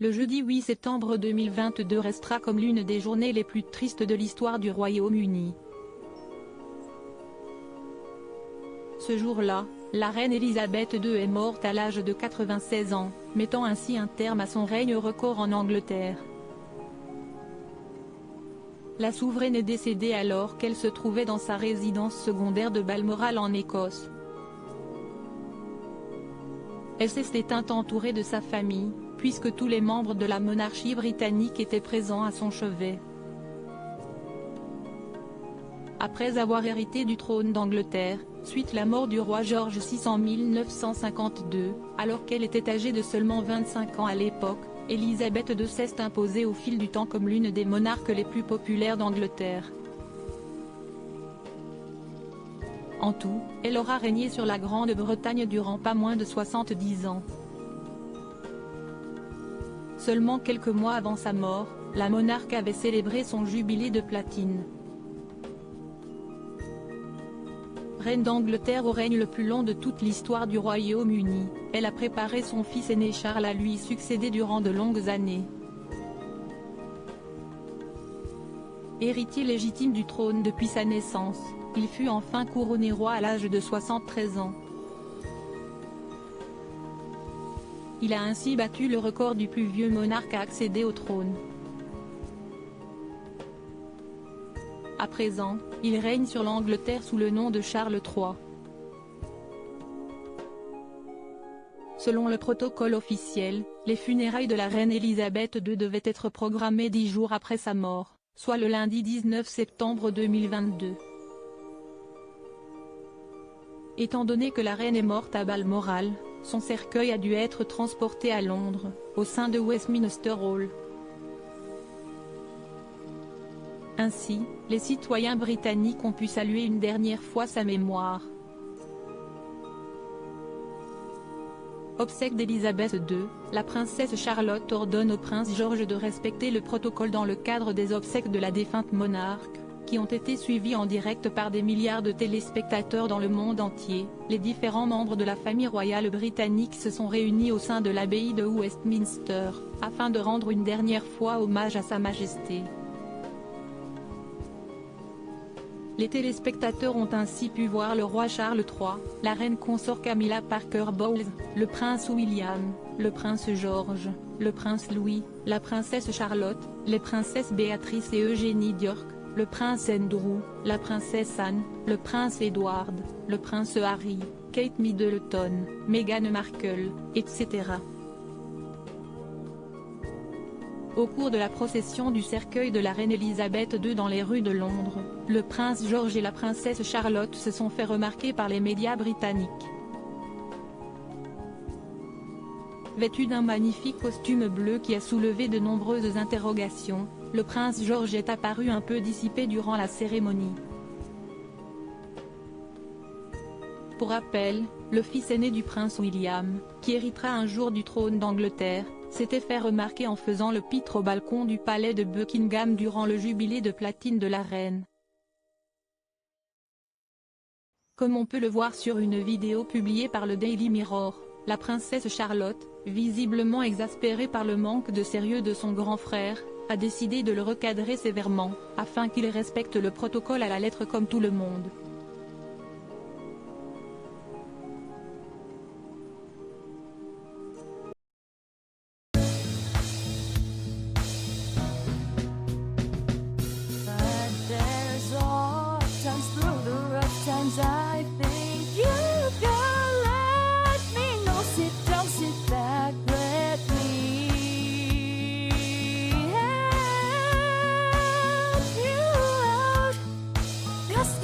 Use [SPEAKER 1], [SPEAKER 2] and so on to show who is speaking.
[SPEAKER 1] Le jeudi 8 septembre 2022 restera comme l'une des journées les plus tristes de l'histoire du Royaume-Uni. Ce jour-là, la reine Elisabeth II est morte à l'âge de 96 ans, mettant ainsi un terme à son règne record en Angleterre. La souveraine est décédée alors qu'elle se trouvait dans sa résidence secondaire de Balmoral en Écosse. Elle s'est éteinte entourée de sa famille, puisque tous les membres de la monarchie britannique étaient présents à son chevet. Après avoir hérité du trône d'Angleterre, suite la mort du roi George VI en 1952, alors qu'elle était âgée de seulement 25 ans à l'époque, Elisabeth II s'est imposée au fil du temps comme l'une des monarques les plus populaires d'Angleterre. En tout, elle aura régné sur la Grande-Bretagne durant pas moins de 70 ans. Seulement quelques mois avant sa mort, la monarque avait célébré son jubilé de platine. Reine d'Angleterre au règne le plus long de toute l'histoire du Royaume-Uni, elle a préparé son fils aîné Charles à lui succéder durant de longues années. Héritier légitime du trône depuis sa naissance, il fut enfin couronné roi à l'âge de 73 ans. Il a ainsi battu le record du plus vieux monarque à accéder au trône. À présent, il règne sur l'Angleterre sous le nom de Charles III. Selon le protocole officiel, les funérailles de la reine Elisabeth II devaient être programmées 10 jours après sa mort, soit le lundi 19 septembre 2022. Étant donné que la reine est morte à Balmoral, son cercueil a dû être transporté à Londres, au sein de Westminster Hall. Ainsi, les citoyens britanniques ont pu saluer une dernière fois sa mémoire. Obsèques d'Elisabeth II, la princesse Charlotte ordonne au prince George de respecter le protocole dans le cadre des obsèques de la défunte monarque, qui ont été suivies en direct par des milliards de téléspectateurs dans le monde entier. Les différents membres de la famille royale britannique se sont réunis au sein de l'abbaye de Westminster, afin de rendre une dernière fois hommage à Sa Majesté. Les téléspectateurs ont ainsi pu voir le roi Charles III, la reine consort Camilla Parker Bowles, le prince William, le prince George, le prince Louis, la princesse Charlotte, les princesses Béatrice et Eugénie d'York, le prince Andrew, la princesse Anne, le prince Edward, le prince Harry, Kate Middleton, Meghan Markle, etc. Au cours de la procession du cercueil de la reine Elisabeth II dans les rues de Londres, le prince George et la princesse Charlotte se sont fait remarquer par les médias britanniques. Vêtu d'un magnifique costume bleu qui a soulevé de nombreuses interrogations, le prince George est apparu un peu dissipé durant la cérémonie. Pour rappel, le fils aîné du prince William, qui héritera un jour du trône d'Angleterre, s'était fait remarquer en faisant le pitre au balcon du palais de Buckingham durant le jubilé de platine de la reine. Comme on peut le voir sur une vidéo publiée par le Daily Mirror, la princesse Charlotte, visiblement exaspérée par le manque de sérieux de son grand frère, a décidé de le recadrer sévèrement, afin qu'il respecte le protocole à la lettre comme tout le monde.
[SPEAKER 2] I think you can let me know. Sit down, sit back, let me help you out. Just